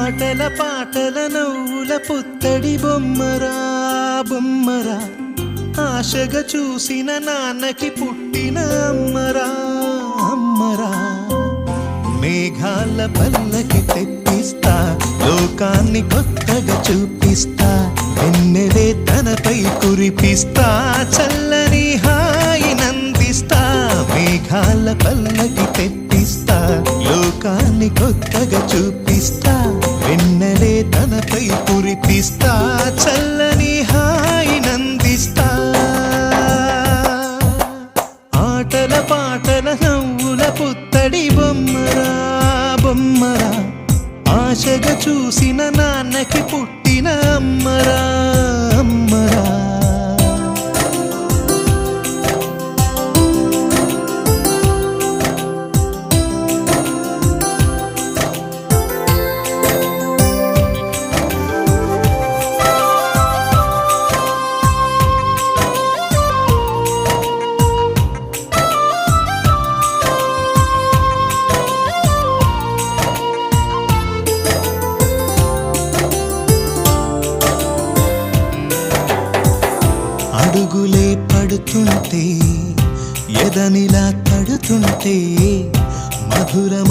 ఆటల పాటల నవ్వుల పుత్తడి బొమ్మరా బొమ్మరా, ఆశగా చూసిన నాన్నకి పుట్టిన అమ్మరా అమ్మరా. మేఘాల పల్లకి తెప్పిస్తా, లోకాన్ని కొత్తగా చూపిస్తా, వెన్నెలే తనపై కురిపిస్తా, చల్లని హాయినందిస్తా. మేఘాల పల్లకి తెప్పిస్తా, లోకాన్ని కొత్తగా చూపిస్తా, వెన్నెలే తనపై కురిపిస్తా, చల్లని హాయినందిస్తా. ఆటల పాటల నవ్వుల పుత్తడి బొమ్మరా బొమ్మరా, ఆశగా చూసిన నాన్నకి పుట్టిన అమ్మరా అమ్మరా. అడుగులే పడుతుంటే, ఎదనిలా తడుతుంటే, మధురమ